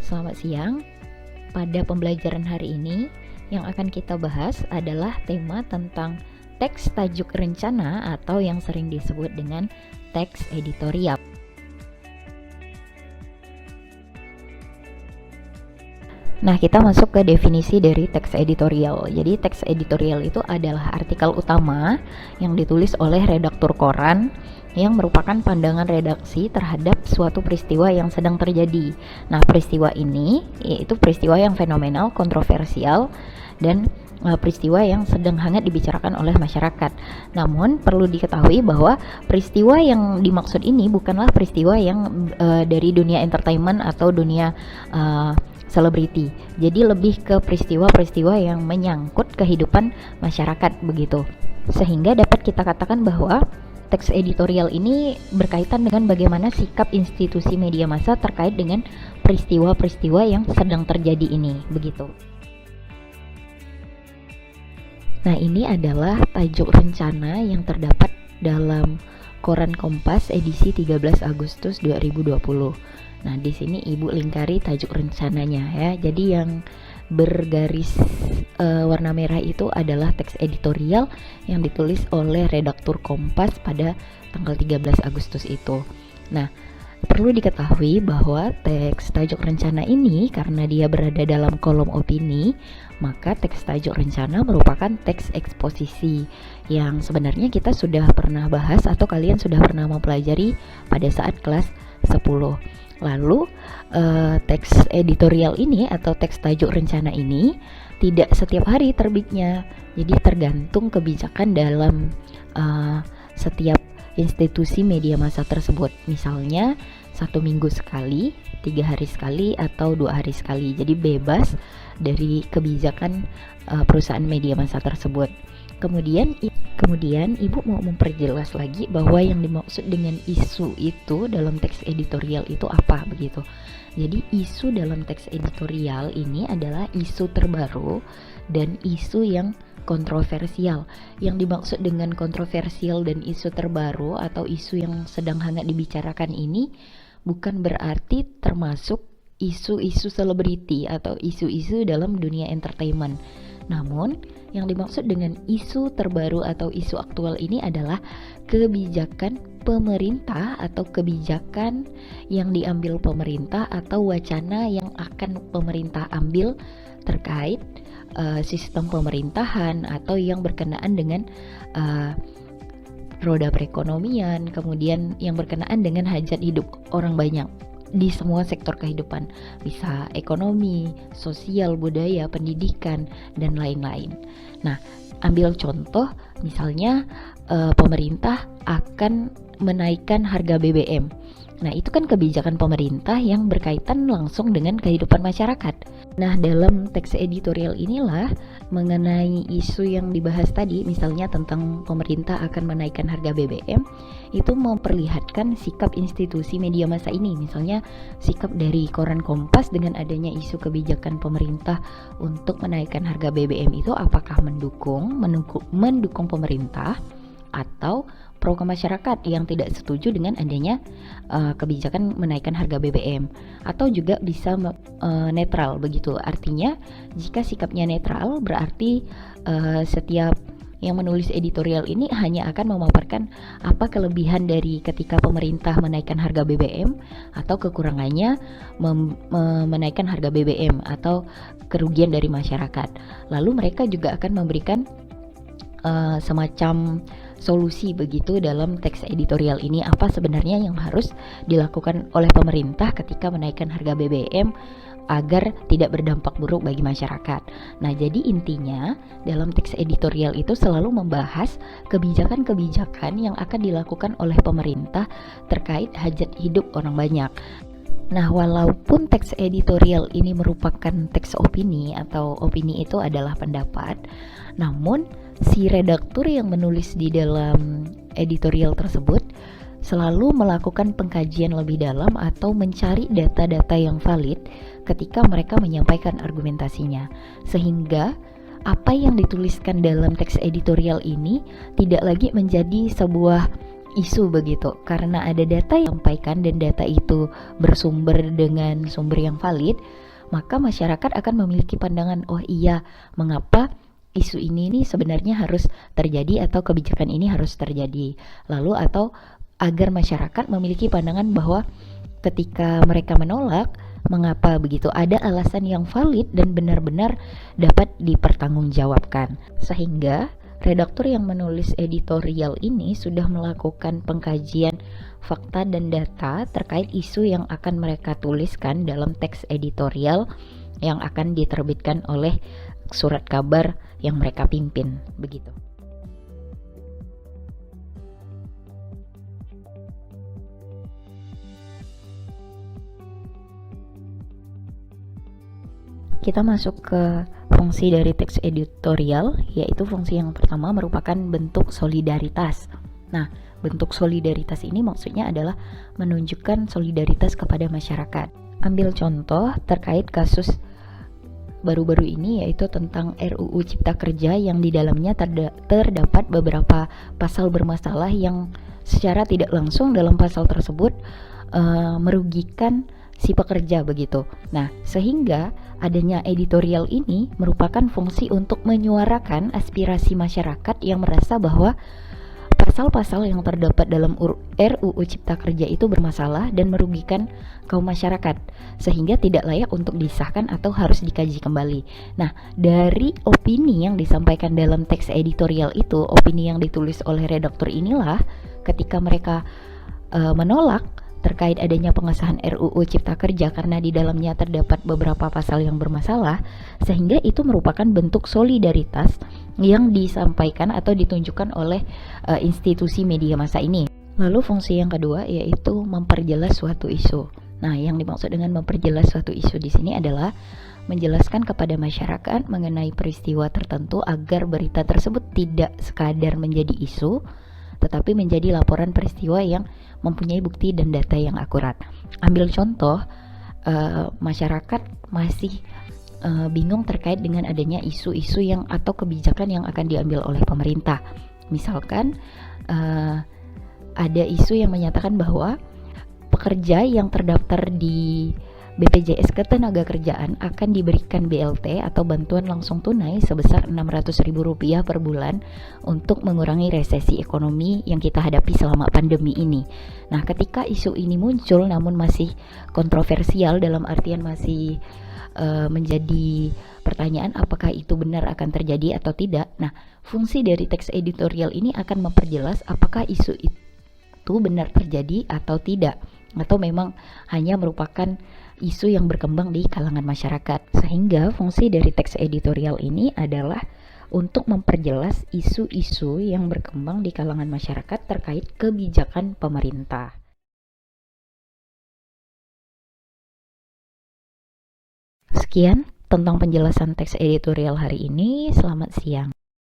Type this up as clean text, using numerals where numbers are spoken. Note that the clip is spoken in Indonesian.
Selamat siang. Pada pembelajaran hari ini, yang akan kita bahas adalah tema tentang teks tajuk rencana atau yang sering disebut dengan teks editorial. Nah, kita masuk ke definisi dari teks editorial. Jadi, teks editorial itu adalah artikel utama yang ditulis oleh redaktur koran yang merupakan pandangan redaksi terhadap suatu peristiwa yang sedang terjadi. Nah, peristiwa ini yaitu peristiwa yang fenomenal, kontroversial, dan peristiwa yang sedang hangat dibicarakan oleh masyarakat. Namun, perlu diketahui bahwa peristiwa yang dimaksud ini bukanlah peristiwa yang dari dunia entertainment atau dunia selebriti. Jadi lebih ke peristiwa-peristiwa yang menyangkut kehidupan masyarakat begitu. Sehingga dapat kita katakan bahwa teks editorial ini berkaitan dengan bagaimana sikap institusi media massa terkait dengan peristiwa-peristiwa yang sedang terjadi ini, begitu. Nah, ini adalah tajuk rencana yang terdapat dalam Koran Kompas edisi 13 Agustus 2020. Nah, di sini Ibu lingkari tajuk rencananya ya. Jadi yang bergaris warna merah itu adalah teks editorial yang ditulis oleh redaktur Kompas pada tanggal 13 Agustus itu. Nah, perlu diketahui bahwa teks tajuk rencana ini karena dia berada dalam kolom opini, maka teks tajuk rencana merupakan teks eksposisi yang sebenarnya kita sudah pernah bahas atau kalian sudah pernah mempelajari pada saat kelas 10. Lalu teks editorial ini atau teks tajuk rencana ini tidak setiap hari terbitnya. Jadi tergantung kebijakan dalam setiap institusi media massa tersebut. Misalnya 1 minggu sekali, 3 hari sekali, atau 2 hari sekali. Jadi bebas dari kebijakan perusahaan media massa tersebut. Kemudian Ibu mau memperjelas lagi bahwa yang dimaksud dengan isu itu dalam teks editorial itu apa begitu. Jadi isu dalam teks editorial ini adalah isu terbaru dan isu yang kontroversial. Yang dimaksud dengan kontroversial dan isu terbaru atau isu yang sedang hangat dibicarakan ini bukan berarti termasuk isu-isu selebriti atau isu-isu dalam dunia entertainment. Namun, yang dimaksud dengan isu terbaru atau isu aktual ini adalah kebijakan pemerintah atau kebijakan yang diambil pemerintah atau wacana yang akan pemerintah ambil terkait sistem pemerintahan atau yang berkenaan dengan roda perekonomian, kemudian yang berkenaan dengan hajat hidup orang banyak di semua sektor kehidupan, bisa ekonomi, sosial, budaya, pendidikan, dan lain-lain. Nah, ambil contoh misalnya pemerintah akan menaikkan harga BBM. Nah, itu kan kebijakan pemerintah yang berkaitan langsung dengan kehidupan masyarakat. Nah, dalam teks editorial inilah mengenai isu yang dibahas tadi, misalnya tentang pemerintah akan menaikkan harga BBM, itu memperlihatkan sikap institusi media massa ini. Misalnya sikap dari Koran Kompas dengan adanya isu kebijakan pemerintah untuk menaikkan harga BBM itu apakah mendukung pemerintah atau pro ke masyarakat yang tidak setuju dengan adanya kebijakan menaikkan harga BBM, atau juga bisa netral begitu. Artinya jika sikapnya netral berarti setiap yang menulis editorial ini hanya akan memaparkan apa kelebihan dari ketika pemerintah menaikkan harga BBM atau kekurangannya menaikkan harga BBM atau kerugian dari masyarakat. Lalu mereka juga akan memberikan semacam solusi begitu dalam teks editorial ini, apa sebenarnya yang harus dilakukan oleh pemerintah ketika menaikkan harga BBM agar tidak berdampak buruk bagi masyarakat. Nah, jadi intinya dalam teks editorial itu selalu membahas kebijakan-kebijakan yang akan dilakukan oleh pemerintah terkait hajat hidup orang banyak. Nah, walaupun teks editorial ini merupakan teks opini atau opini itu adalah pendapat, namun si redaktur yang menulis di dalam editorial tersebut selalu melakukan pengkajian lebih dalam atau mencari data-data yang valid ketika mereka menyampaikan argumentasinya, sehingga apa yang dituliskan dalam teks editorial ini tidak lagi menjadi sebuah isu begitu. Karena ada data yang disampaikan dan data itu bersumber dengan sumber yang valid, maka masyarakat akan memiliki pandangan, oh iya, mengapa isu ini nih sebenarnya harus terjadi atau kebijakan ini harus terjadi. Lalu atau agar masyarakat memiliki pandangan bahwa ketika mereka menolak, mengapa begitu, ada alasan yang valid dan benar-benar dapat dipertanggungjawabkan. Sehingga redaktur yang menulis editorial ini sudah melakukan pengkajian fakta dan data terkait isu yang akan mereka tuliskan dalam teks editorial yang akan diterbitkan oleh surat kabar yang mereka pimpin, begitu. Kita masuk ke fungsi dari teks editorial, yaitu fungsi yang pertama merupakan bentuk solidaritas. Nah, bentuk solidaritas ini maksudnya adalah menunjukkan solidaritas kepada masyarakat. Ambil contoh terkait kasus baru-baru ini, yaitu tentang RUU Cipta Kerja yang di dalamnya terdapat beberapa pasal bermasalah yang secara tidak langsung dalam pasal tersebut merugikan si pekerja begitu. Nah, sehingga adanya editorial ini merupakan fungsi untuk menyuarakan aspirasi masyarakat yang merasa bahwa pasal-pasal yang terdapat dalam RUU Cipta Kerja itu bermasalah dan merugikan kaum masyarakat, sehingga tidak layak untuk disahkan atau harus dikaji kembali. Nah, dari opini yang disampaikan dalam teks editorial itu, opini yang ditulis oleh redaktur inilah, ketika mereka menolak terkait adanya pengesahan RUU Cipta Kerja karena di dalamnya terdapat beberapa pasal yang bermasalah, sehingga itu merupakan bentuk solidaritas yang disampaikan atau ditunjukkan oleh institusi media massa ini. Lalu fungsi yang kedua yaitu memperjelas suatu isu. Nah, yang dimaksud dengan memperjelas suatu isu di sini adalah menjelaskan kepada masyarakat mengenai peristiwa tertentu agar berita tersebut tidak sekadar menjadi isu, tetapi menjadi laporan peristiwa yang mempunyai bukti dan data yang akurat. Ambil contoh, masyarakat masih bingung terkait dengan adanya isu-isu yang atau kebijakan yang akan diambil oleh pemerintah. Misalkan ada isu yang menyatakan bahwa pekerja yang terdaftar di BPJS Ketenagakerjaan akan diberikan BLT atau bantuan langsung tunai sebesar Rp600.000 per bulan untuk mengurangi resesi ekonomi yang kita hadapi selama pandemi ini. Nah, ketika isu ini muncul namun masih kontroversial, dalam artian masih menjadi pertanyaan apakah itu benar akan terjadi atau tidak. Nah, fungsi dari teks editorial ini akan memperjelas apakah isu itu benar terjadi atau tidak, atau memang hanya merupakan isu yang berkembang di kalangan masyarakat. Sehingga fungsi dari teks editorial ini adalah untuk memperjelas isu-isu yang berkembang di kalangan masyarakat terkait kebijakan pemerintah. Sekian tentang penjelasan teks editorial hari ini. Selamat siang.